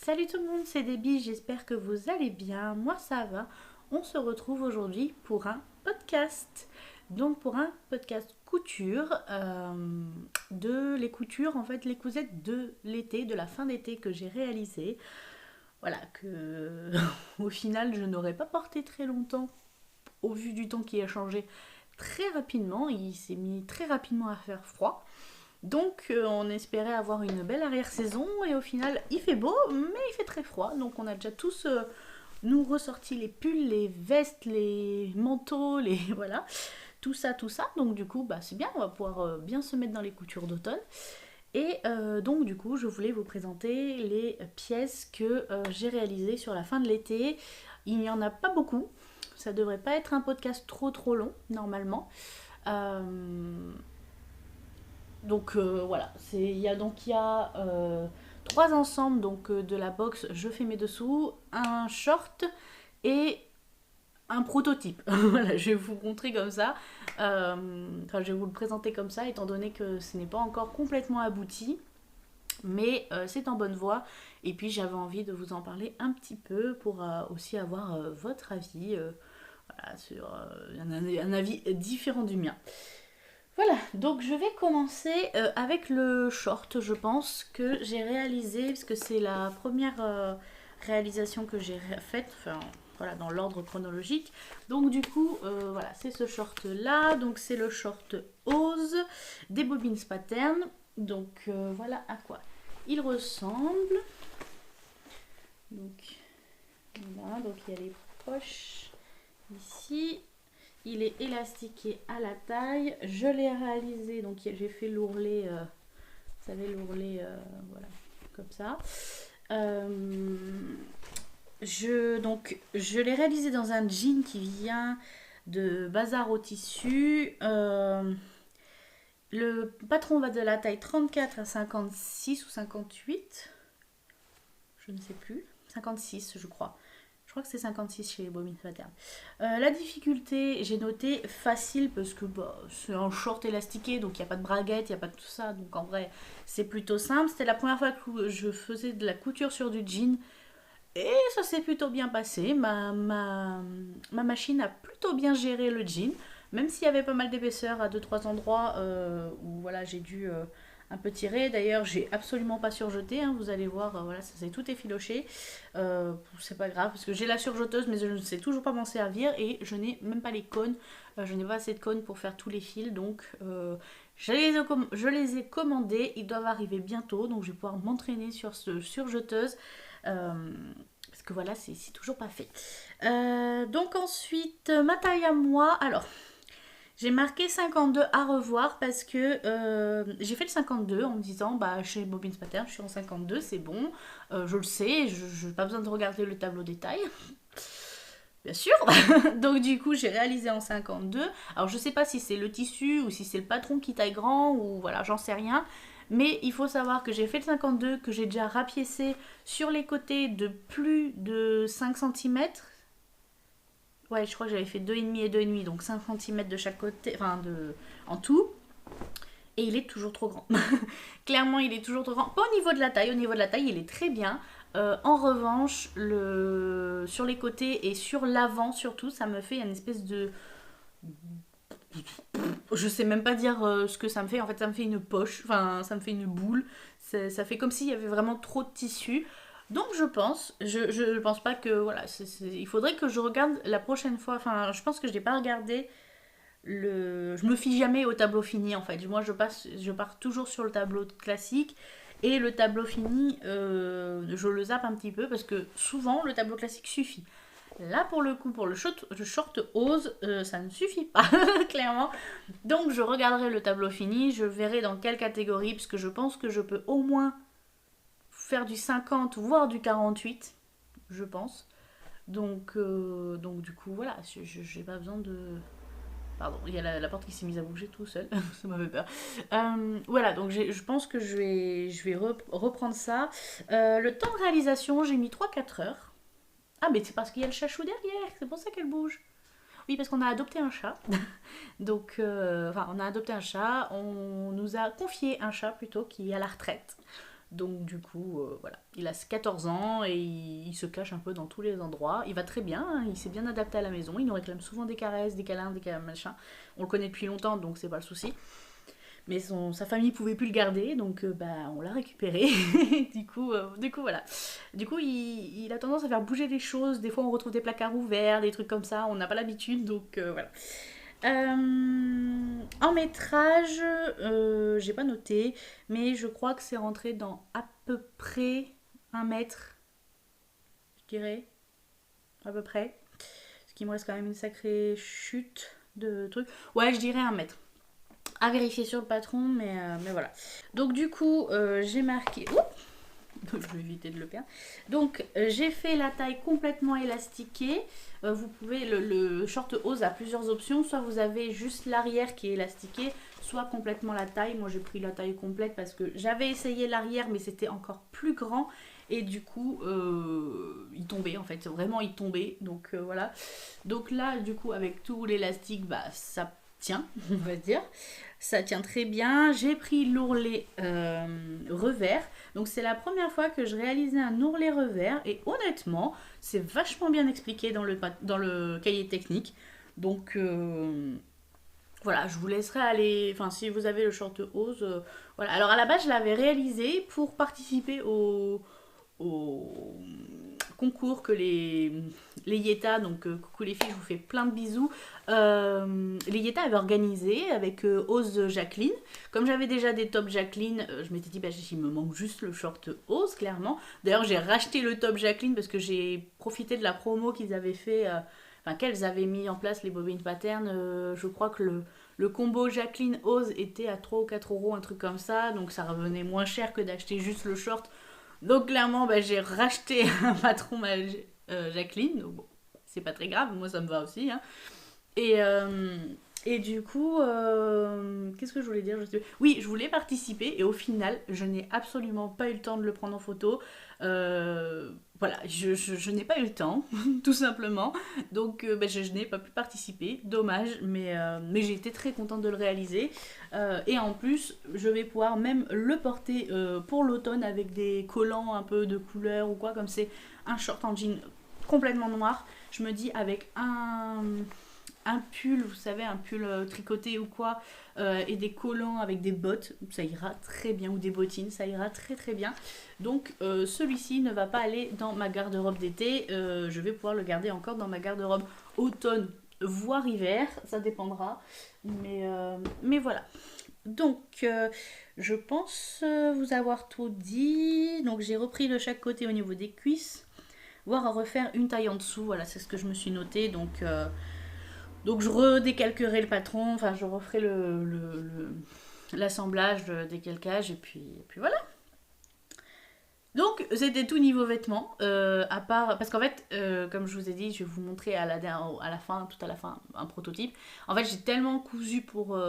Salut tout le monde, c'est Déby, j'espère que vous allez bien. Moi ça va. On se retrouve aujourd'hui pour un podcast. Donc pour un podcast couture, de les coutures, en fait les cousettes de l'été, de la fin d'été que j'ai réalisé. Voilà, que au final je n'aurais pas porté très longtemps au vu du temps qui a changé très rapidement. Il s'est mis très rapidement à faire froid. Donc on espérait avoir une belle arrière-saison et au final il fait beau mais il fait très froid. Donc on a déjà tous nous ressorti les pulls, les vestes, les manteaux, les voilà, tout ça. Donc du coup c'est bien, on va pouvoir bien se mettre dans les coutures d'automne. Et donc du coup je voulais vous présenter les pièces que j'ai réalisées sur la fin de l'été. Il n'y en a pas beaucoup, ça devrait pas être un podcast trop long normalement. Euh, donc voilà, il y a trois ensembles donc de la box Je fais mes dessous, un short et un prototype. Voilà, je vais vous montrer comme ça. Enfin, je vais vous le présenter comme ça, étant donné que ce n'est pas encore complètement abouti. Mais c'est en bonne voie. Et puis j'avais envie de vous en parler un petit peu pour aussi avoir votre avis voilà, sur un avis différent du mien. Voilà, donc je vais commencer avec le short, je pense, que j'ai réalisé, parce que c'est la première réalisation que j'ai faite, enfin voilà, dans l'ordre chronologique. Donc du coup, voilà, c'est ce short-là, donc c'est le short Ose des Bobines Pattern. Donc voilà à quoi il ressemble. Donc voilà, donc il y a les poches ici. Il est élastiqué à la taille. Je l'ai réalisé, donc j'ai fait l'ourlet, vous savez, l'ourlet, voilà, comme ça. Je l'ai réalisé dans un jean qui vient de Bazar au tissu. Le patron va de la taille 34 à 56 ou 58. Je ne sais plus. 56, je crois. Je crois que c'est 56 chez les Bobines Pattern. La difficulté, j'ai noté facile parce que c'est un short élastiqué, donc il n'y a pas de braguette, il n'y a pas de tout ça. Donc en vrai, c'est plutôt simple. C'était la première fois que je faisais de la couture sur du jean. Et ça s'est plutôt bien passé. Ma machine a plutôt bien géré le jean. Même s'il y avait pas mal d'épaisseur à deux trois endroits où voilà, j'ai dû un peu tirer. D'ailleurs, j'ai absolument pas surjeté. Hein, vous allez voir, voilà, ça s'est tout effiloché. C'est pas grave parce que j'ai la surjeteuse, mais je ne sais toujours pas m'en servir et je n'ai même pas les cônes. Je n'ai pas assez de cônes pour faire tous les fils. Donc, je les ai commandés. Ils doivent arriver bientôt. Donc, je vais pouvoir m'entraîner sur ce surjeteuse. Euh, Parce que voilà, c'est toujours pas fait. Donc ensuite, ma taille à moi. Alors, j'ai marqué 52 à revoir parce que j'ai fait le 52 en me disant, bah chez Bobines Pattern, je suis en 52, c'est bon. Je le sais, je n'ai pas besoin de regarder le tableau détail. Bien sûr. Donc du coup, j'ai réalisé en 52. Alors je sais pas si c'est le tissu ou si c'est le patron qui taille grand ou voilà, j'en sais rien. Mais il faut savoir que j'ai fait le 52, que j'ai déjà rapiécé sur les côtés de plus de 5 centimètres. Ouais, je crois que j'avais fait 2,5 et 2,5, donc 5 centimètres de chaque côté, enfin en tout. Et il est toujours trop grand. Clairement, il est toujours trop grand. Pas au niveau de la taille, au niveau de la taille, il est très bien. En revanche, sur les côtés et sur l'avant surtout, ça me fait une espèce de... Je sais même pas dire ce que ça me fait. En fait, ça me fait une poche, enfin, ça me fait une boule. Ça fait comme s'il y avait vraiment trop de tissu. Donc je pense pas que voilà, il faudrait que je regarde la prochaine fois. Enfin, je pense que je n'ai pas regardé je me fie jamais au tableau fini en fait. Moi, je pars toujours sur le tableau classique et le tableau fini, je le zappe un petit peu parce que souvent le tableau classique suffit. Là, pour le coup, pour le short Ose, ça ne suffit pas, clairement. Donc, je regarderai le tableau fini, je verrai dans quelle catégorie, puisque je pense que je peux au moins faire du 50, voire du 48, je pense. Donc du coup, voilà, j'ai pas besoin de... Pardon, il y a la porte qui s'est mise à bouger tout seul, ça m'a fait peur. Voilà, donc je pense que je vais reprendre ça. Le temps de réalisation, j'ai mis 3 4 heures. Ah, mais c'est parce qu'il y a le chachou derrière, c'est pour ça qu'elle bouge. Oui, parce qu'on a adopté un chat. Donc, enfin, on a adopté un chat, on nous a confié un chat plutôt qui est à la retraite. Donc du coup, voilà. Il a 14 ans et il se cache un peu dans tous les endroits. Il va très bien, hein, il s'est bien adapté à la maison. Il nous réclame souvent des caresses, des câlins, machin. On le connaît depuis longtemps, donc c'est pas le souci. Mais sa famille pouvait plus le garder, donc on l'a récupéré. du coup, voilà. Du coup, il a tendance à faire bouger les choses. Des fois, on retrouve des placards ouverts, des trucs comme ça. On n'a pas l'habitude, donc voilà. En métrage, j'ai pas noté, mais je crois que c'est rentré dans à peu près 1 mètre, je dirais, à peu près. Ce qui me reste quand même une sacrée chute de trucs. Ouais, je dirais 1 mètre. À vérifier sur le patron, mais voilà. Donc du coup, j'ai marqué... Oups, je vais éviter de le perdre. Donc j'ai fait la taille complètement élastiquée. Vous pouvez, le short hose a plusieurs options. Soit vous avez juste l'arrière qui est élastiqué, soit complètement la taille. Moi j'ai pris la taille complète parce que j'avais essayé l'arrière, mais c'était encore plus grand. Et du coup, il tombait en fait. Vraiment, il tombait. Donc voilà. Donc là, du coup, avec tout l'élastique, ça tient, on va dire. Ça tient très bien. J'ai pris l'ourlet revers. Donc c'est la première fois que je réalisais un ourlet revers. Et honnêtement, c'est vachement bien expliqué dans le cahier technique. Donc voilà, je vous laisserai aller... Enfin, si vous avez le short hose... voilà. Alors à la base, je l'avais réalisé pour participer au concours que les Yeta, donc coucou les filles, je vous fais plein de bisous, les Yeta avaient organisé avec Ose Jacqueline. Comme j'avais déjà des tops Jacqueline, je m'étais dit il me manque juste le short Ose, clairement. D'ailleurs j'ai racheté le top Jacqueline parce que j'ai profité de la promo qu'ils avaient fait, qu'elles avaient mis en place, les bobines pattern. Je crois que le combo Jacqueline Ose était à 3 ou 4 euros, un truc comme ça, donc ça revenait moins cher que d'acheter juste le short. Donc clairement, j'ai racheté un patron Jacqueline. Donc bon, c'est pas très grave, moi ça me va aussi. Hein. Et du coup, qu'est-ce que je voulais dire? Oui, je voulais participer et au final, je n'ai absolument pas eu le temps de le prendre en photo. Voilà, je n'ai pas eu le temps, tout simplement. Donc, je n'ai pas pu participer. Dommage, mais j'ai été très contente de le réaliser. Et en plus, je vais pouvoir même le porter pour l'automne avec des collants un peu de couleur ou quoi, comme c'est un short en jean complètement noir. Je me dis, avec un pull, vous savez, un pull tricoté ou quoi, et des collants avec des bottes, ça ira très bien, ou des bottines, ça ira très très bien. Donc celui-ci ne va pas aller dans ma garde-robe d'été, je vais pouvoir le garder encore dans ma garde-robe automne, voire hiver, ça dépendra. Mais voilà. Donc je pense vous avoir tout dit. Donc j'ai repris de chaque côté au niveau des cuisses, voire à refaire une taille en dessous, voilà, c'est ce que je me suis noté. Donc je redécalquerai le patron, enfin je referai l'assemblage, le décalcage et puis voilà. Donc c'était tout niveau vêtements, à part parce qu'en fait, comme je vous ai dit, je vais vous montrer à la fin, tout à la fin, un prototype. En fait, j'ai tellement cousu pour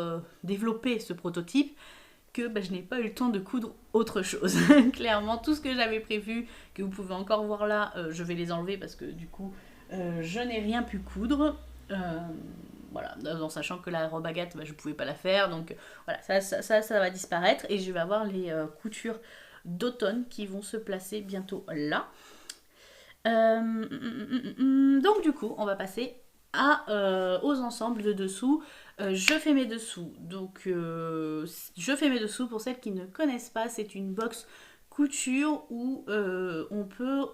développer ce prototype que je n'ai pas eu le temps de coudre autre chose. Clairement, tout ce que j'avais prévu, que vous pouvez encore voir là, je vais les enlever parce que du coup, je n'ai rien pu coudre. Voilà, en sachant que la robe Agathe, je pouvais pas la faire, donc voilà, ça va disparaître et je vais avoir les coutures d'automne qui vont se placer bientôt là. Donc du coup, on va passer aux ensembles de dessous. Je fais mes dessous. Donc je fais mes dessous pour celles qui ne connaissent pas. C'est une box couture où on peut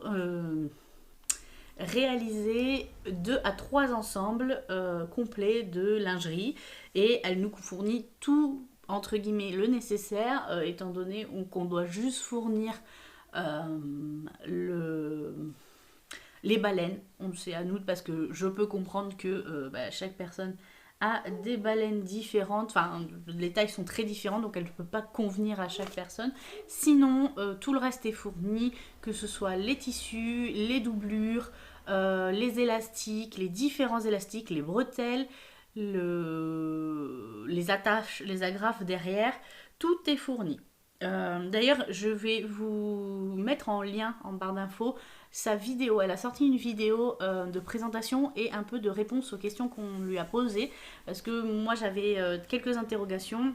réaliser 2 à 3 ensembles complets de lingerie. Et elle nous fournit tout, entre guillemets, le nécessaire, étant donné qu'on doit juste fournir les baleines. C'est à nous, parce que je peux comprendre que chaque personne a des baleines différentes, enfin les tailles sont très différentes, donc elle ne peut pas convenir à chaque personne. Sinon, tout le reste est fourni, que ce soit les tissus, les doublures, les élastiques, les différents élastiques, les bretelles, les attaches, les agrafes derrière, tout est fourni. D'ailleurs, je vais vous mettre en lien en barre d'infos sa vidéo. Elle a sorti une vidéo de présentation et un peu de réponse aux questions qu'on lui a posées, parce que moi j'avais quelques interrogations.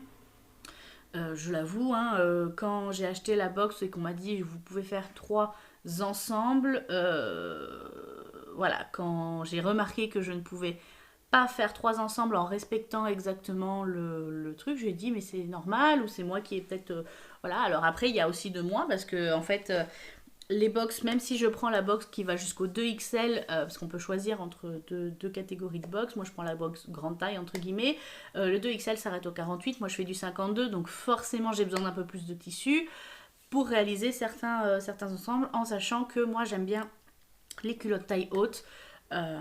Je l'avoue, hein, quand j'ai acheté la box et qu'on m'a dit vous pouvez faire 3 ensemble, voilà, quand j'ai remarqué que je ne pouvais pas faire 3 ensemble en respectant exactement le truc, j'ai dit mais c'est normal ou c'est moi qui ai peut-être... voilà, alors après il y a aussi de moi parce que en fait les box, même si je prends la box qui va jusqu'au 2XL, parce qu'on peut choisir entre deux catégories de box, moi je prends la box grande taille entre guillemets, le 2XL s'arrête au 48, moi je fais du 52, donc forcément j'ai besoin d'un peu plus de tissu pour réaliser certains ensembles, en sachant que moi j'aime bien les culottes taille haute. euh,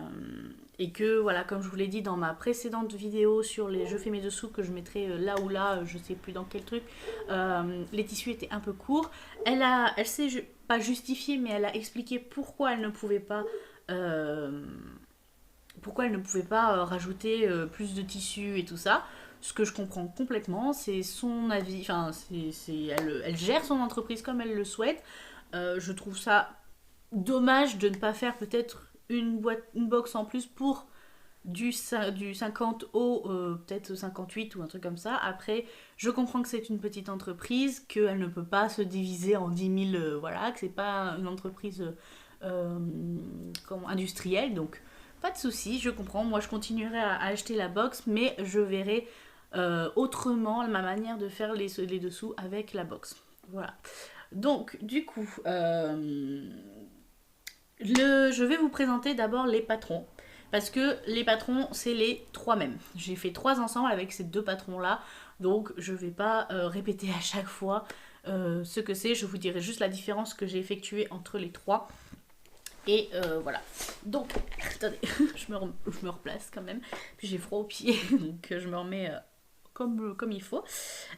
et que voilà, comme je vous l'ai dit dans ma précédente vidéo sur les je fais mes dessous que je mettrai là ou là, je sais plus dans quel truc, les tissus étaient un peu courts. Elle s'est pas justifiée, mais elle a expliqué pourquoi elle ne pouvait pas euh, rajouter plus de tissu et tout ça. Ce que je comprends complètement, c'est son avis, enfin, elle gère son entreprise comme elle le souhaite. Je trouve ça dommage de ne pas faire peut-être une box en plus pour du 50 au peut-être 58 ou un truc comme ça. Après, je comprends que c'est une petite entreprise, qu'elle ne peut pas se diviser en 10 000, voilà, que c'est pas une entreprise euh, industrielle, donc pas de souci, je comprends. Moi, je continuerai à acheter la box, mais je verrai autrement ma manière de faire les dessous avec la box. Voilà. Donc, du coup, je vais vous présenter d'abord les patrons. Parce que les patrons, c'est les 3 mêmes. J'ai fait 3 ensemble avec ces 2 patrons-là. Donc, je ne vais pas répéter à chaque fois ce que c'est. Je vous dirai juste la différence que j'ai effectuée entre les 3. Et voilà. Donc, attendez, je me replace quand même. Puis j'ai froid aux pieds, donc je me remets comme il faut.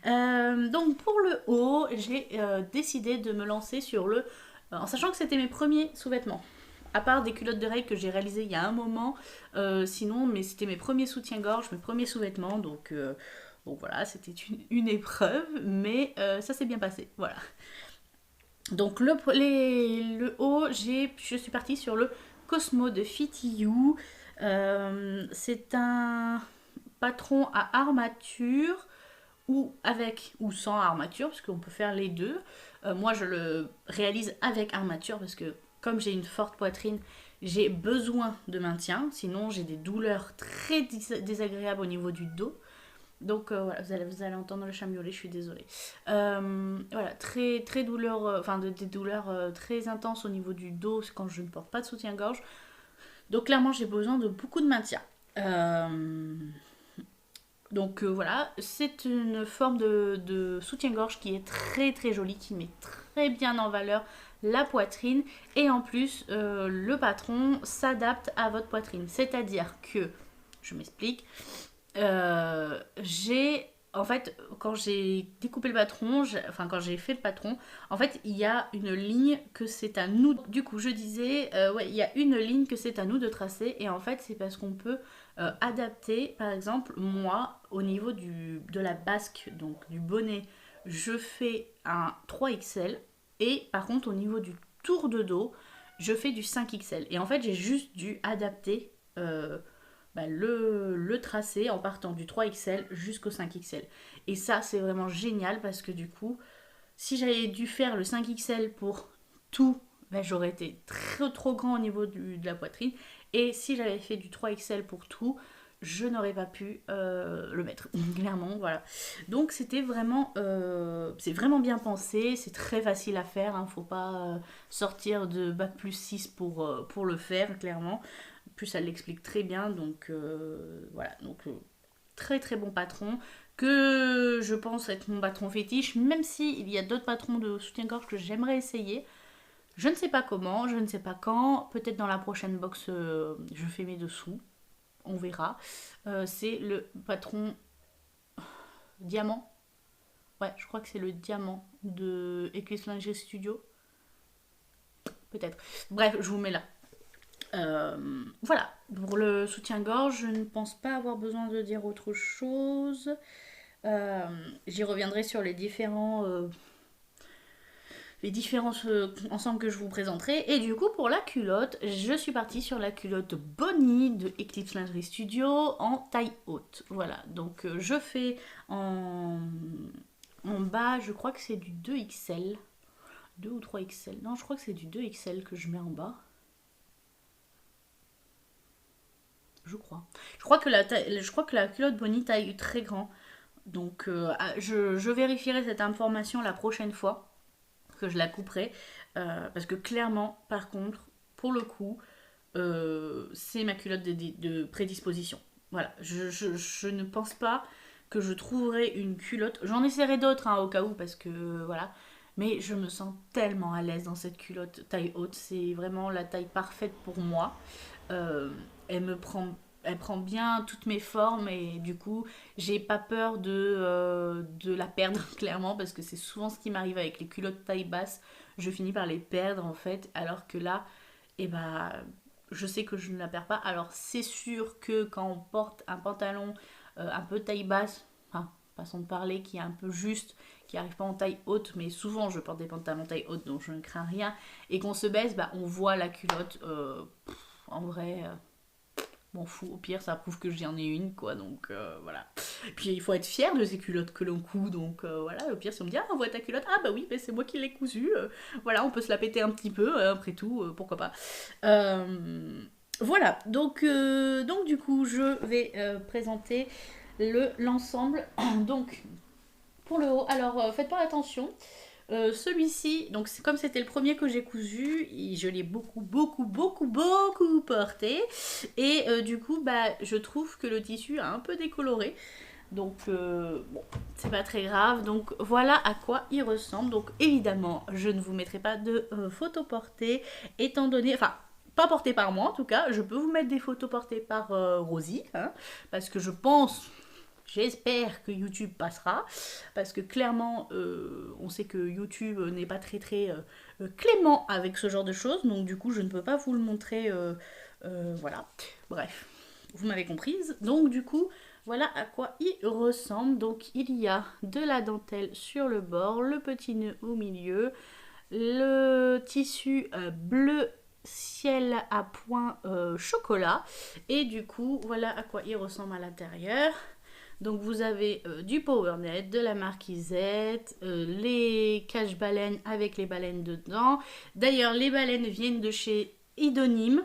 Donc, pour le haut, j'ai décidé de me lancer sur le... en sachant que c'était mes premiers sous-vêtements. À part des culottes de règles que j'ai réalisées il y a un moment, sinon, mais c'était mes premiers soutiens-gorge, mes premiers sous-vêtements, donc bon voilà, c'était une épreuve, mais ça s'est bien passé, voilà. Donc le haut, je suis partie sur le Cosmo de Fitty You. C'est un patron à armature ou avec ou sans armature, parce qu'on peut faire les deux. Moi, je le réalise avec armature parce que comme j'ai une forte poitrine, j'ai besoin de maintien. Sinon, j'ai des douleurs très désagréables au niveau du dos. Donc voilà, vous allez entendre le chat miauler, je suis désolée. Voilà, très douleur, enfin des douleurs très intenses au niveau du dos quand je ne porte pas de soutien-gorge. Donc clairement, j'ai besoin de beaucoup de maintien. Donc voilà, c'est une forme de soutien-gorge qui est très jolie, qui met très bien en valeur la poitrine. Et en plus, le patron s'adapte à votre poitrine. C'est-à-dire que, je m'explique, j'ai... En fait, quand j'ai découpé le patron, enfin quand j'ai fait le patron, en fait, il y a une ligne que c'est à nous. Du coup, je disais, ouais, il y a une ligne que c'est à nous de tracer. Et en fait, c'est parce qu'on peut adapter, par exemple, moi, au niveau de la basque, donc du bonnet, je fais un 3XL. Et par contre, au niveau du tour de dos, je fais du 5XL. Et en fait, j'ai juste dû adapter le tracé en partant du 3XL jusqu'au 5XL. Et ça, c'est vraiment génial parce que du coup, si j'avais dû faire le 5XL pour tout, j'aurais été trop grand au niveau de la poitrine. Et si j'avais fait du 3XL pour tout, je n'aurais pas pu le mettre, clairement, voilà. Donc c'est vraiment bien pensé, c'est très facile à faire, hein, faut pas sortir de bac+6 pour le faire, clairement. En plus, elle l'explique très bien, donc voilà, donc très bon patron, que je pense être mon patron fétiche, même s'il y a d'autres patrons de soutien-gorge que j'aimerais essayer. Je ne sais pas comment, je ne sais pas quand, peut-être dans la prochaine box, je fais mes dessous, on verra. C'est le patron diamant. Ouais, je crois que c'est le diamant de Eclipse Lingerie Studio. Peut-être. Bref, je vous mets là. Voilà, pour le soutien-gorge, je ne pense pas avoir besoin de dire autre chose. J'y reviendrai sur les différents ensembles que je vous présenterai. Et du coup, pour la culotte, je suis partie sur la culotte Bonnie de Eclipse Lingerie Studio en taille haute. Voilà, donc je fais en En bas, je crois que c'est du 2XL. 2 ou 3XL. Non, je crois que c'est du 2XL que je mets en bas. Je crois. Je crois que la culotte Bonnie taille très grand. Donc, je vérifierai cette information la prochaine fois que je la couperai. Parce que clairement, par contre, pour le coup, c'est ma culotte de prédisposition. Voilà, je ne pense pas que je trouverai une culotte. J'en essaierai d'autres hein, au cas où, parce que voilà. Mais je me sens tellement à l'aise dans cette culotte taille haute. C'est vraiment la taille parfaite pour moi. Euh, elle me prend, elle prend bien toutes mes formes et du coup, j'ai pas peur de la perdre clairement parce que c'est souvent ce qui m'arrive avec les culottes taille basse. Je finis par les perdre en fait, alors que là, eh ben, je sais que je ne la perds pas. Alors c'est sûr que quand on porte un pantalon un peu taille basse, enfin, façon de parler, qui est un peu juste, qui arrive pas en taille haute, mais souvent je porte des pantalons taille haute donc je ne crains rien, et qu'on se baisse, bah, on voit la culotte. En vrai, m'en fous. Au pire, ça prouve que j'en ai une, quoi. Donc voilà. Puis il faut être fier de ces culottes que l'on coud. Donc voilà. Au pire, si on me dit, ah, on voit ta culotte, ah bah oui, mais c'est moi qui l'ai cousue. Voilà, on peut se la péter un petit peu. Après tout, pourquoi pas. Voilà. Donc du coup, je vais présenter l'ensemble. Donc pour le haut, alors faites pas attention. Celui-ci, donc comme c'était le premier que j'ai cousu, je l'ai beaucoup porté. Et du coup, bah, je trouve que le tissu a un peu décoloré. Donc, bon, c'est pas très grave. Donc, voilà à quoi il ressemble. Donc, évidemment, je ne vous mettrai pas de photos portées, étant donné. Enfin, pas portées par moi en tout cas. Je peux vous mettre des photos portées par Rosie, hein, parce que je pense. J'espère que YouTube passera, parce que clairement, on sait que YouTube n'est pas très clément avec ce genre de choses, donc du coup, je ne peux pas vous le montrer. Voilà. Bref, vous m'avez comprise. Donc du coup, voilà à quoi il ressemble. Donc il y a de la dentelle sur le bord, le petit nœud au milieu, le tissu bleu ciel à point chocolat, et du coup, voilà à quoi il ressemble à l'intérieur. Donc vous avez du PowerNet, de la marquisette, les cache-baleines avec les baleines dedans. D'ailleurs, les baleines viennent de chez Idonyme.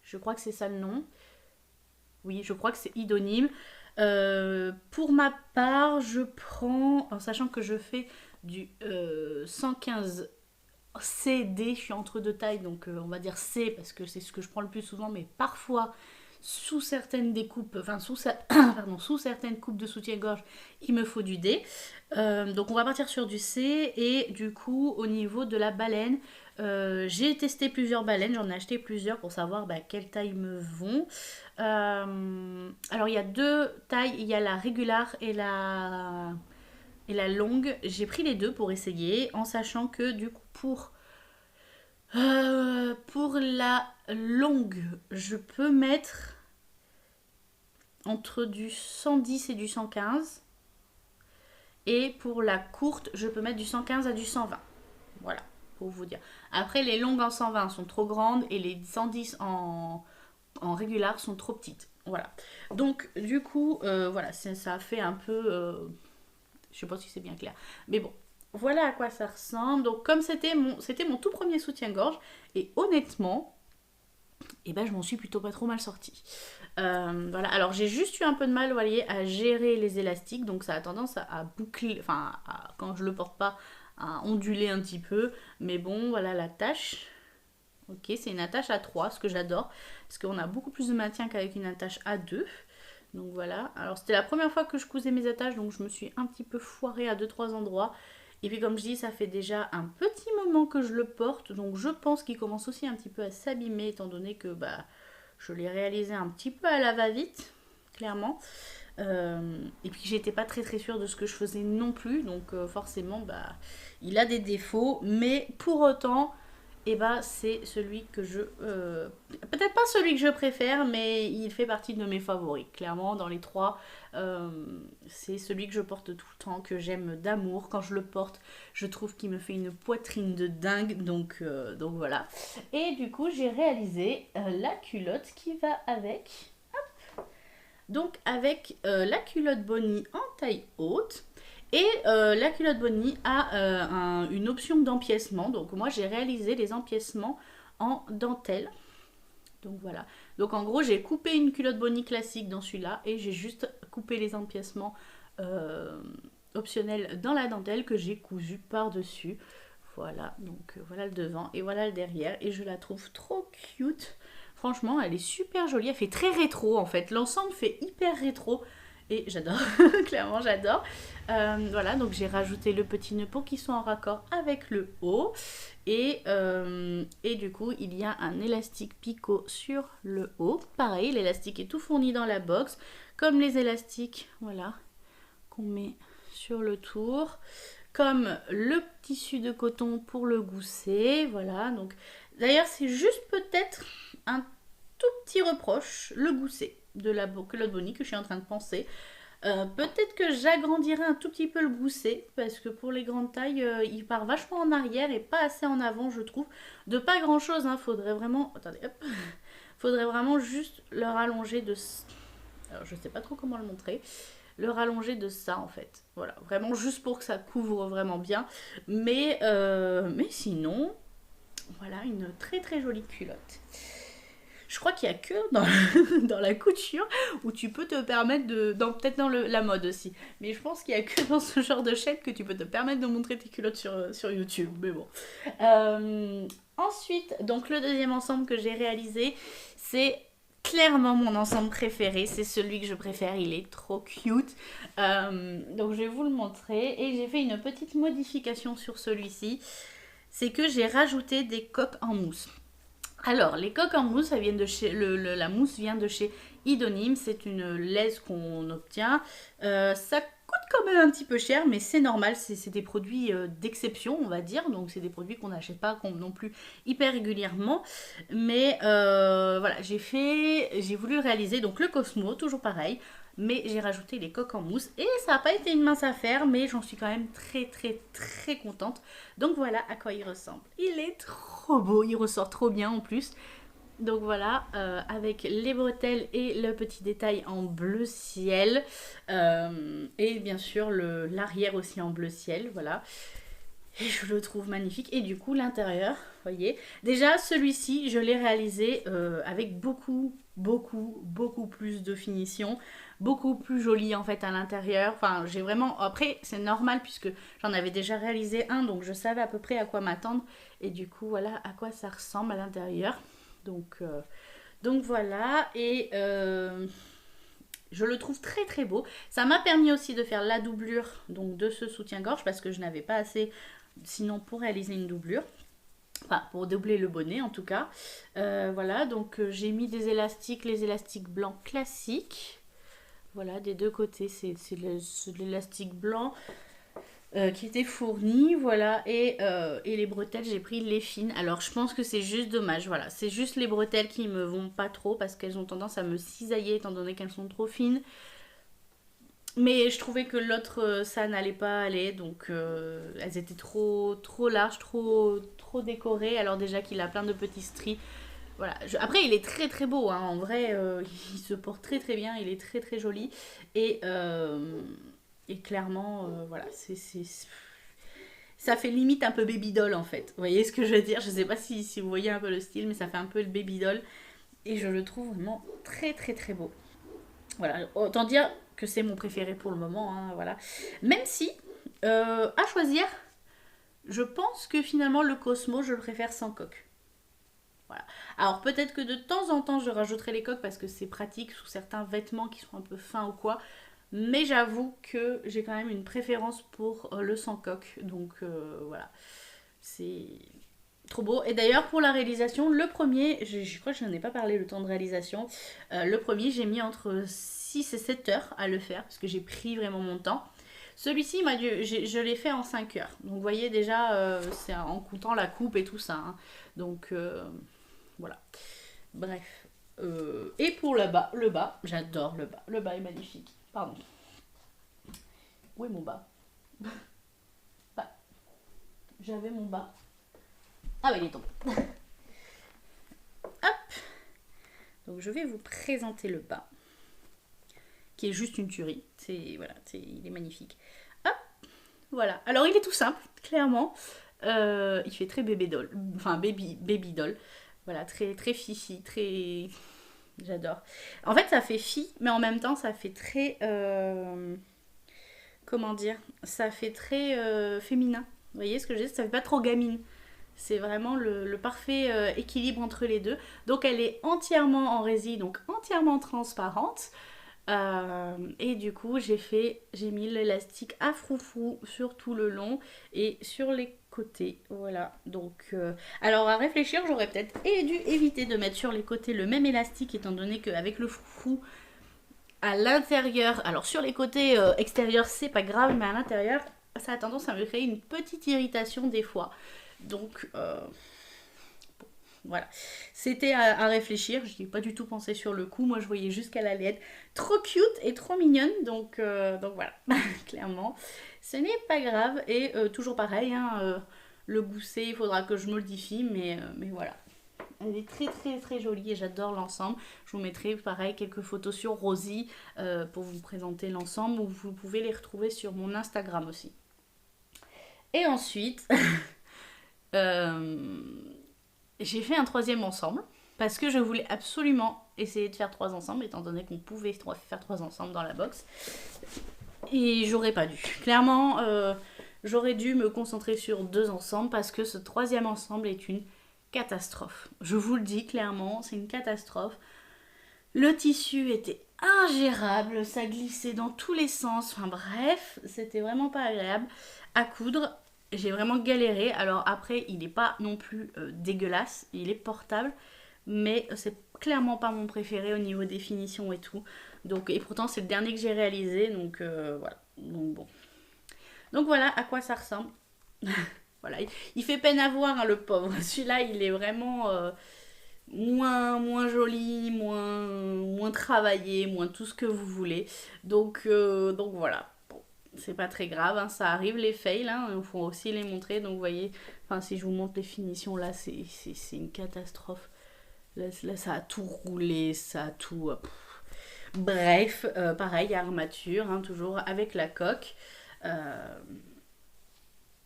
Je crois que c'est ça le nom. Oui, je crois que c'est Idonyme. Pour ma part, je prends, en sachant que je fais du 115 CD, je suis entre deux tailles, donc on va dire C parce que c'est ce que je prends le plus souvent, mais parfois sous certaines découpes, enfin pardon, sous certaines coupes de soutien-gorge, il me faut du D. Donc on va partir sur du C, et du coup au niveau de la baleine, j'ai testé plusieurs baleines, j'en ai acheté plusieurs pour savoir bah, quelles tailles me vont. Alors il y a deux tailles, il y a la régular et la longue. J'ai pris les deux pour essayer, en sachant que du coup pour la longue, je peux mettre entre du 110 et du 115. Et pour la courte, je peux mettre du 115 à du 120. Voilà, pour vous dire. Après, les longues en 120 sont trop grandes et les 110 en régular sont trop petites. Voilà. Donc, du coup, voilà, ça fait un peu... je sais pas si c'est bien clair. Mais bon, voilà à quoi ça ressemble. Donc, comme c'était mon tout premier soutien-gorge, et honnêtement, et ben je m'en suis plutôt pas trop mal sortie. Voilà, alors j'ai juste eu un peu de mal, vous voyez, à gérer les élastiques, donc ça a tendance à boucler, enfin, quand je le porte pas, à onduler un petit peu, mais bon, voilà l'attache. Ok, c'est une attache à 3, ce que j'adore, parce qu'on a beaucoup plus de maintien qu'avec une attache à 2. Donc voilà, alors c'était la première fois que je cousais mes attaches, donc je me suis un petit peu foirée à 2-3 endroits. Et puis comme je dis, ça fait déjà un petit moment que je le porte, donc je pense qu'il commence aussi un petit peu à s'abîmer, étant donné que bah, je l'ai réalisé un petit peu à la va-vite, clairement. Et puis j'étais pas très sûre de ce que je faisais non plus, donc forcément bah, il a des défauts, mais pour autant, et bah, c'est celui que je... peut-être pas celui que je préfère, mais il fait partie de mes favoris. Clairement, dans les trois, c'est celui que je porte tout le temps, que j'aime d'amour. Quand je le porte, je trouve qu'il me fait une poitrine de dingue. Donc voilà. Et du coup, j'ai réalisé la culotte qui va avec. Donc avec la culotte Bonnie en taille haute. Et la culotte Bonnie a une option d'empiècement. Donc moi j'ai réalisé les empiècements en dentelle. Donc voilà. Donc en gros j'ai coupé une culotte Bonnie classique dans celui-là et j'ai juste coupé les empiècements optionnels dans la dentelle que j'ai cousu par-dessus. Voilà, donc voilà le devant et voilà le derrière. Et je la trouve trop cute. Franchement, elle est super jolie. Elle fait très rétro en fait. L'ensemble fait hyper rétro. Et j'adore, clairement j'adore. Voilà, donc j'ai rajouté le petit nœud pour qu'il soit en raccord avec le haut. Et du coup, il y a un élastique picot sur le haut. Pareil, l'élastique est tout fourni dans la box. Comme les élastiques, voilà, qu'on met sur le tour. Comme le tissu de coton pour le gousset. Voilà, donc d'ailleurs, c'est juste peut-être un tout petit reproche, le gousset de la culotte Bonnie que je suis en train de penser. Peut-être que j'agrandirai un tout petit peu le gousset parce que pour les grandes tailles, il part vachement en arrière et pas assez en avant, je trouve. De pas grand chose, hein, faudrait vraiment. Attendez, hop. Faudrait vraiment juste le rallonger de. Alors, je sais pas trop comment le montrer. Le rallonger de ça en fait. Voilà, vraiment juste pour que ça couvre vraiment bien. Mais sinon, voilà une très très jolie culotte. Je crois qu'il n'y a que dans la couture où tu peux te permettre de... peut-être dans la mode aussi. Mais je pense qu'il n'y a que dans ce genre de chaîne que tu peux te permettre de montrer tes culottes sur YouTube. Mais bon. Ensuite, donc le deuxième ensemble que j'ai réalisé, c'est clairement mon ensemble préféré. C'est celui que je préfère. Il est trop cute. Donc je vais vous le montrer. Et j'ai fait une petite modification sur celui-ci. C'est que j'ai rajouté des coques en mousse. Alors, les coques en mousse, ça vient de chez, la mousse vient de chez Idonim. C'est une laise qu'on obtient. Ça coûte quand même un petit peu cher, mais c'est normal. C'est des produits d'exception, on va dire. Donc, c'est des produits qu'on n'achète pas non plus hyper régulièrement. Mais voilà, j'ai voulu réaliser donc le Cosmo, toujours pareil. Mais j'ai rajouté les coques en mousse et ça n'a pas été une mince affaire, mais j'en suis quand même très très très contente. Donc voilà à quoi il ressemble. Il est trop beau, il ressort trop bien en plus. Donc voilà, avec les bretelles et le petit détail en bleu ciel. Et bien sûr l'arrière aussi en bleu ciel, voilà. Et je le trouve magnifique. Et du coup l'intérieur, vous voyez. Déjà celui-ci, je l'ai réalisé avec beaucoup plus de finition, beaucoup plus joli en fait à l'intérieur. Enfin, j'ai vraiment. Après, c'est normal puisque j'en avais déjà réalisé un, donc je savais à peu près à quoi m'attendre. Et du coup, voilà à quoi ça ressemble à l'intérieur. Donc voilà. Et je le trouve très très beau. Ça m'a permis aussi de faire la doublure donc de ce soutien-gorge parce que je n'avais pas assez sinon pour réaliser une doublure. Enfin, pour doubler le bonnet en tout cas. Voilà, donc j'ai mis des élastiques, les élastiques blancs classiques. Voilà, des deux côtés, c'est l'élastique blanc qui était fourni. Voilà, et les bretelles, j'ai pris les fines. Alors, je pense que c'est juste dommage. Voilà, c'est juste les bretelles qui me vont pas trop parce qu'elles ont tendance à me cisailler étant donné qu'elles sont trop fines. Mais je trouvais que l'autre, ça n'allait pas aller, donc elles étaient trop larges, trop décorées. Alors déjà qu'il a plein de petits stries. Voilà. Après, il est très très beau, hein. En vrai, il se porte très très bien, il est très très joli. Et clairement, voilà, ça fait limite un peu baby doll en fait. Vous voyez ce que je veux dire? Je sais pas si vous voyez un peu le style, mais ça fait un peu le baby doll. Et je le trouve vraiment très très très beau. Voilà, autant dire que c'est mon préféré pour le moment, hein, voilà. Même si, à choisir, je pense que finalement le Cosmo, je le préfère sans coque. Voilà. Alors peut-être que de temps en temps, je rajouterai les coques parce que c'est pratique sous certains vêtements qui sont un peu fins ou quoi. Mais j'avoue que j'ai quand même une préférence pour le sans coque. Donc voilà, c'est trop beau. Et d'ailleurs, pour la réalisation, le premier, je crois que je n'en ai pas parlé le temps de réalisation. Le premier, j'ai mis entre 6 et 7 heures à le faire parce que j'ai pris vraiment mon temps. Celui-ci, je l'ai fait en 5 heures. Donc, vous voyez déjà, c'est en comptant la coupe et tout ça. Hein. Donc, voilà. Bref. Et pour le bas, j'adore le bas. Le bas est magnifique. Pardon. Où est mon bas? Bah, j'avais mon bas. Ah oui, il est tombé. Hop. Donc je vais vous présenter le bas, qui est juste une tuerie. Il est magnifique. Hop. Voilà. Alors il est tout simple, clairement. Il fait très bébé doll. Enfin baby doll. Voilà, très, très fifi, très... J'adore. En fait, ça fait fille, mais en même temps, ça fait très... comment dire? Ça fait très féminin. Vous voyez ce que je dis? Ça fait pas trop gamine. C'est vraiment le parfait équilibre entre les deux. Donc elle est entièrement en résine, donc entièrement transparente. Et du coup, j'ai mis l'élastique à froufrou sur tout le long et sur les côtés. Voilà. Donc, alors à réfléchir, j'aurais peut-être dû éviter de mettre sur les côtés le même élastique, étant donné qu'avec le froufrou à l'intérieur, alors sur les côtés extérieurs, c'est pas grave, mais à l'intérieur, ça a tendance à me créer une petite irritation des fois. Donc, voilà. C'était à réfléchir. Je n'y ai pas du tout pensé sur le coup. Moi, je voyais juste qu'elle allait être trop cute et trop mignonne. Donc voilà, clairement. Ce n'est pas grave. Et toujours pareil, hein, le gousset, il faudra que je modifie. Mais voilà. Elle est très très très jolie et j'adore l'ensemble. Je vous mettrai pareil quelques photos sur Rosie pour vous présenter l'ensemble. Ou vous pouvez les retrouver sur mon Instagram aussi. Et ensuite... euh, j'ai fait un troisième ensemble parce que je voulais absolument essayer de faire 3 ensembles étant donné qu'on pouvait faire 3 ensembles dans la box et j'aurais pas dû. Clairement, j'aurais dû me concentrer sur 2 ensembles parce que ce troisième ensemble est une catastrophe. Je vous le dis clairement, c'est une catastrophe. Le tissu était ingérable, ça glissait dans tous les sens, enfin bref, c'était vraiment pas agréable à coudre. J'ai vraiment galéré. Alors après, il n'est pas non plus dégueulasse, il est portable, mais c'est clairement pas mon préféré au niveau des finitions et tout. Donc, et pourtant, c'est le dernier que j'ai réalisé, donc voilà. Donc bon. Donc voilà à quoi ça ressemble. Voilà, il fait peine à voir, hein, le pauvre. Celui-là, il est vraiment moins joli, moins travaillé, moins tout ce que vous voulez. Donc voilà. Bon, c'est pas très grave, hein, ça arrive les fails, hein, il faut aussi les montrer. Donc vous voyez, enfin si je vous montre les finitions là, c'est une catastrophe. Là, ça a tout roulé, ça a tout... Bref, pareil, armature, hein, toujours avec la coque. Euh,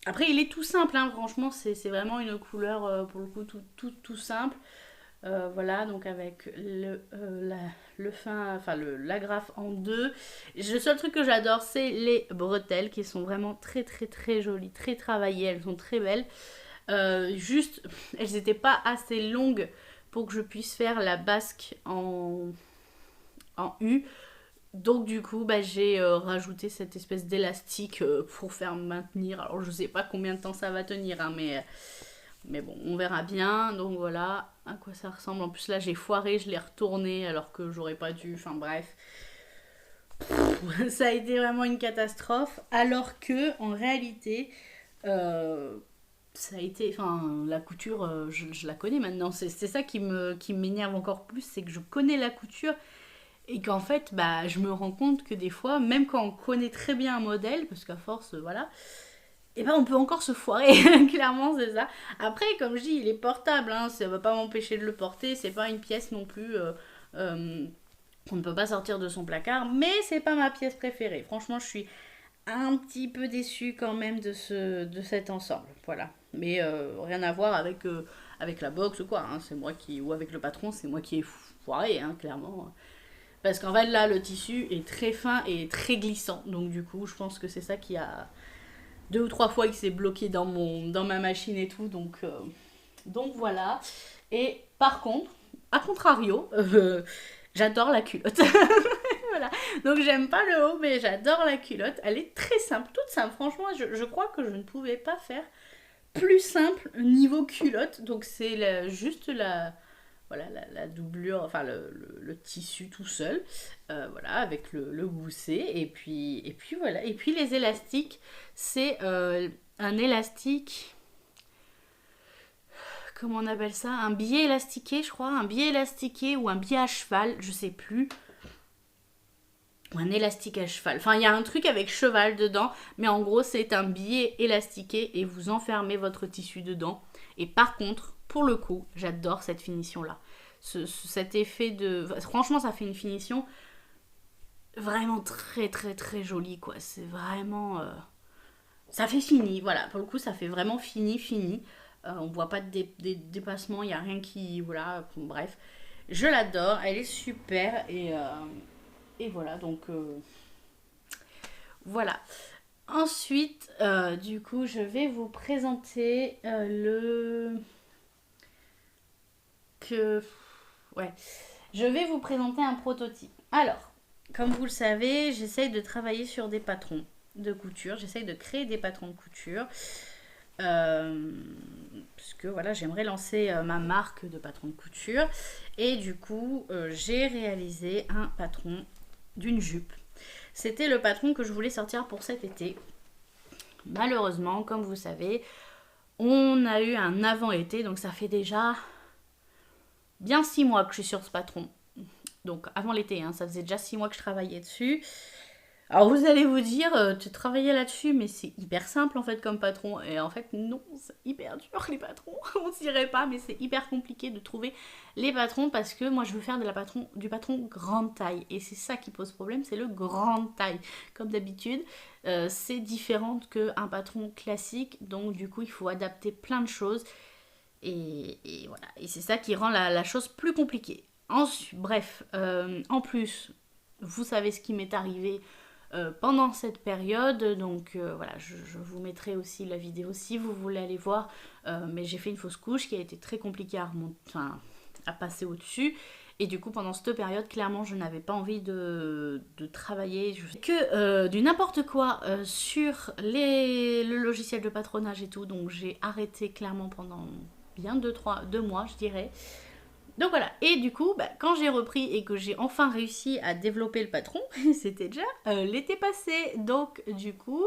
Après, il est tout simple, hein, franchement, c'est vraiment une couleur, pour le coup, tout simple. Voilà, donc avec le fin, enfin l'agrafe en deux. Le seul truc que j'adore, c'est les bretelles qui sont vraiment très très très jolies, très travaillées, elles sont très belles. Juste, elles n'étaient pas assez longues pour que je puisse faire la basque en U. Donc du coup, bah, j'ai rajouté cette espèce d'élastique pour faire maintenir. Alors je sais pas combien de temps ça va tenir, hein, mais bon, on verra bien. Donc voilà à quoi ça ressemble. En plus là, j'ai foiré, je l'ai retourné alors que j'aurais pas dû. Enfin bref, ça a été vraiment une catastrophe. Alors que en réalité, euh, ça a été, enfin la couture, je la connais maintenant. C'est ça qui m'énerve encore plus, c'est que je connais la couture et qu'en fait, bah, je me rends compte que des fois, même quand on connaît très bien un modèle, parce qu'à force, voilà, et ben on peut encore se foirer, clairement, c'est ça. Après, comme je dis, il est portable, hein, ça va pas m'empêcher de le porter, c'est pas une pièce non plus euh, qu'on ne peut pas sortir de son placard, mais c'est pas ma pièce préférée. Franchement, je suis un petit peu déçue quand même de cet ensemble, voilà. Mais rien à voir avec la box ou quoi, hein, c'est moi qui, ou avec le patron, c'est moi qui ai foiré, hein, clairement. Parce qu'en fait, là, le tissu est très fin et très glissant. Donc, du coup, je pense que c'est ça qui a 2 ou 3 fois qui s'est bloqué dans ma machine et tout. Donc voilà. Et par contre, à contrario, j'adore la culotte. Voilà. Donc, j'aime pas le haut, mais j'adore la culotte. Elle est très simple, toute simple. Franchement, je crois que je ne pouvais pas faire plus simple niveau culotte. Donc, c'est juste voilà, la doublure, enfin le tissu tout seul, voilà, avec le gousset, et puis voilà. Et puis les élastiques, c'est un élastique, comment on appelle ça? Un biais élastiqué, je crois, un biais élastiqué ou un biais à cheval, je sais plus. Ou un élastique à cheval. Enfin, il y a un truc avec cheval dedans, mais en gros, c'est un biais élastiqué et vous enfermez votre tissu dedans. Et par contre, pour le coup, j'adore cette finition-là. Cet effet de... Franchement, ça fait une finition vraiment très très très jolie, quoi. C'est vraiment... ça fait fini, voilà, pour le coup ça fait vraiment fini. On voit pas de dépassement, il n'y a rien qui, voilà, bref. Je l'adore, elle est super et voilà, donc voilà. Ensuite, du coup, je vais vous présenter que... Ouais, je vais vous présenter un prototype. Alors, comme vous le savez, j'essaye de travailler sur des patrons de couture. J'essaye de créer des patrons de couture. Parce que voilà, j'aimerais lancer ma marque de patron de couture. Et du coup, j'ai réalisé un patron d'une jupe. C'était le patron que je voulais sortir pour cet été. Malheureusement, comme vous savez, on a eu un avant-été, donc ça fait déjà bien 6 mois que je suis sur ce patron. Donc avant l'été, hein, ça faisait déjà 6 mois que je travaillais dessus. Alors vous allez vous dire, tu travaillais là-dessus, mais c'est hyper simple en fait comme patron. Et en fait non, c'est hyper dur les patrons. On dirait pas, mais c'est hyper compliqué de trouver les patrons parce que moi je veux faire du patron grande taille. Et c'est ça qui pose problème, c'est le grande taille. Comme d'habitude, c'est différent qu'un patron classique. Donc du coup il faut adapter plein de choses. Et voilà, et c'est ça qui rend la chose plus compliquée. Ensuite, bref, en plus, vous savez ce qui m'est arrivé pendant cette période. Donc voilà, je vous mettrai aussi la vidéo si vous voulez aller voir. Mais j'ai fait une fausse couche qui a été très compliquée à remonter, enfin, à passer au-dessus. Et du coup, pendant cette période, clairement, je n'avais pas envie de travailler. Je fais que du n'importe quoi sur le logiciel de patronage et tout. Donc j'ai arrêté clairement pendant bien 2 mois, je dirais. Donc voilà, et du coup, quand j'ai repris et que j'ai enfin réussi à développer le patron, c'était déjà l'été passé. Donc du coup,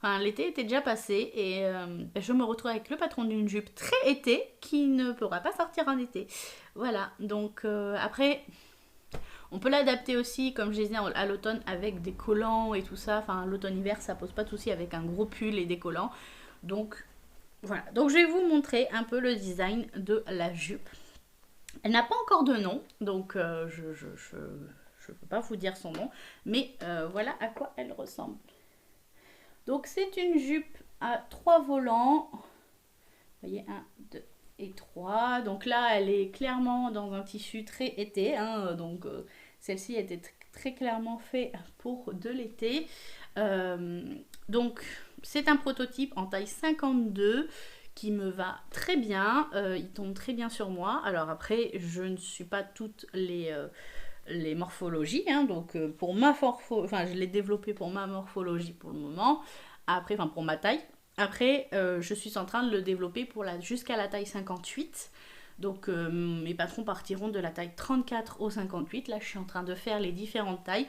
enfin, l'été était déjà passé et je me retrouve avec le patron d'une jupe très été qui ne pourra pas sortir en été. Voilà, donc après, on peut l'adapter aussi, comme je disais, à l'automne avec des collants et tout ça. Enfin, l'automne-hiver, ça pose pas de souci avec un gros pull et des collants. Donc voilà, donc je vais vous montrer un peu le design de la jupe. Elle n'a pas encore de nom, donc je ne peux pas vous dire son nom, mais voilà à quoi elle ressemble. Donc c'est une jupe à 3 volants. Vous voyez, 1, 2 et 3. Donc là, elle est clairement dans un tissu très été. Hein, donc celle-ci était très clairement faite pour de l'été. Donc c'est un prototype en taille 52 qui me va très bien, il tombe très bien sur moi. Alors après, je ne suis pas toutes les morphologies, hein, donc pour je l'ai développé pour ma morphologie pour le moment, après, enfin pour ma taille. Après, je suis en train de le développer jusqu'à la taille 58. Donc mes patrons partiront de la taille 34 au 58. Là, je suis en train de faire les différentes tailles.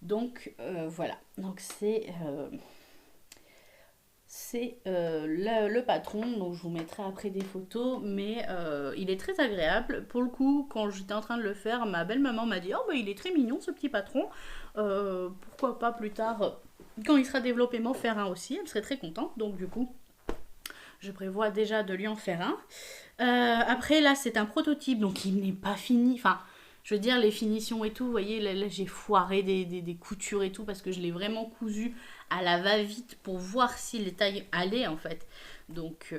Donc voilà, donc c'est le patron, donc je vous mettrai après des photos, mais il est très agréable. Pour le coup, quand j'étais en train de le faire, ma belle-maman m'a dit « Oh, bah, il est très mignon ce petit patron, pourquoi pas plus tard, quand il sera développé, m'en faire un aussi ?» Elle serait très contente, donc du coup, je prévois déjà de lui en faire un. Après, là, c'est un prototype, donc il n'est pas fini, enfin... Je veux dire, les finitions et tout, vous voyez, là j'ai foiré des coutures et tout parce que je l'ai vraiment cousu à la va-vite pour voir si les tailles allaient en fait. Donc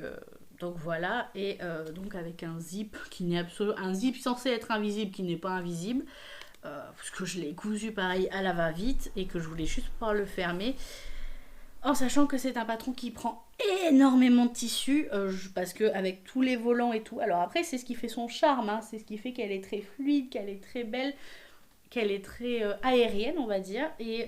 voilà, et donc avec un zip qui n'est absolument... Un zip censé être invisible qui n'est pas invisible. Parce que je l'ai cousu pareil à la va-vite et que je voulais juste pouvoir le fermer. En sachant que c'est un patron qui prend énormément de tissu, parce que avec tous les volants et tout, alors après c'est ce qui fait son charme, hein, c'est ce qui fait qu'elle est très fluide, qu'elle est très belle, qu'elle est très aérienne on va dire, et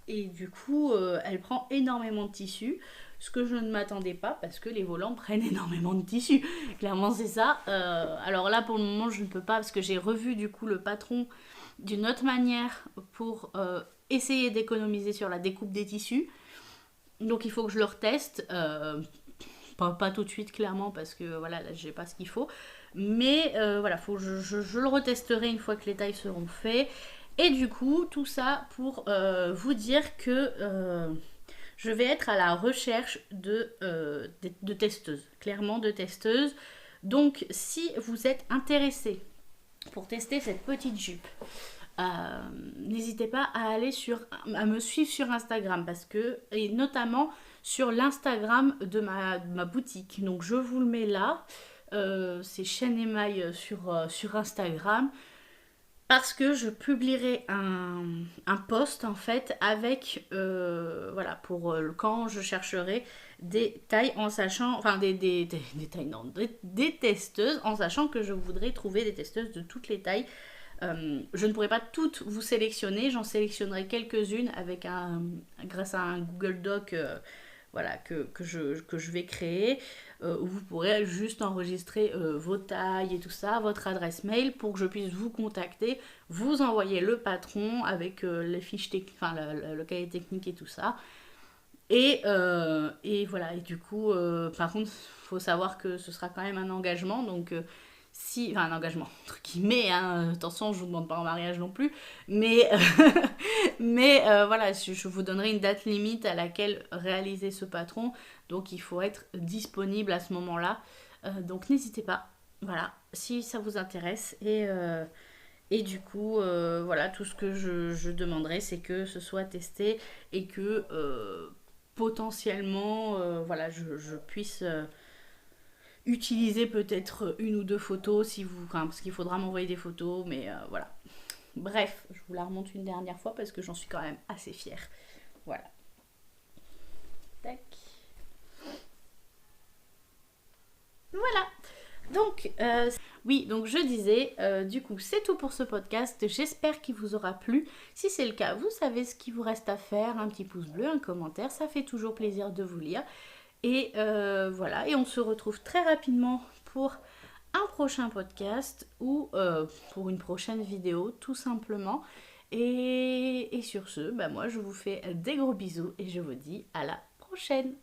du coup elle prend énormément de tissu, ce que je ne m'attendais pas parce que les volants prennent énormément de tissu, clairement c'est ça. Alors là pour le moment je ne peux pas parce que j'ai revu du coup le patron d'une autre manière pour essayer d'économiser sur la découpe des tissus. Donc il faut que je le reteste. Pas tout de suite clairement parce que voilà, là j'ai pas ce qu'il faut. Mais voilà, je le retesterai une fois que les tailles seront faites. Et du coup, tout ça pour vous dire que je vais être à la recherche de testeuses. Clairement de testeuses. Donc si vous êtes intéressé pour tester cette petite jupe, n'hésitez pas à me suivre sur Instagram parce que, et notamment sur l'Instagram de ma boutique. Donc je vous le mets là. C'est Chaîne Émail sur Instagram. Parce que je publierai un post en fait avec, voilà, pour quand je chercherai des tailles en sachant, enfin des tailles, non, des testeuses, en sachant que je voudrais trouver des testeuses de toutes les tailles. Je ne pourrai pas toutes vous sélectionner, j'en sélectionnerai quelques-unes avec grâce à un Google Doc, voilà, que je vais créer, où vous pourrez juste enregistrer vos tailles et tout ça, votre adresse mail pour que je puisse vous contacter, vous envoyer le patron avec les fiches techniques, enfin le cahier technique et tout ça. Et voilà, et du coup, par contre, il faut savoir que ce sera quand même un engagement, donc si, enfin un engagement, entre guillemets, hein, attention, je vous demande pas en mariage non plus, mais, voilà, je vous donnerai une date limite à laquelle réaliser ce patron, donc il faut être disponible à ce moment-là, donc n'hésitez pas, voilà, si ça vous intéresse, et du coup, voilà, tout ce que je demanderai, c'est que ce soit testé et que potentiellement, voilà, je puisse utiliser peut-être une ou deux photos si vous, enfin, parce qu'il faudra m'envoyer des photos, mais voilà. Bref, je vous la remonte une dernière fois parce que j'en suis quand même assez fière. Voilà. Tac. Voilà. Donc, oui, donc je disais, du coup, c'est tout pour ce podcast. J'espère qu'il vous aura plu. Si c'est le cas, vous savez ce qu'il vous reste à faire. Un petit pouce bleu, un commentaire, ça fait toujours plaisir de vous lire. Et voilà, et on se retrouve très rapidement pour un prochain podcast ou pour une prochaine vidéo, tout simplement. Et sur ce, bah moi, je vous fais des gros bisous et je vous dis à la prochaine.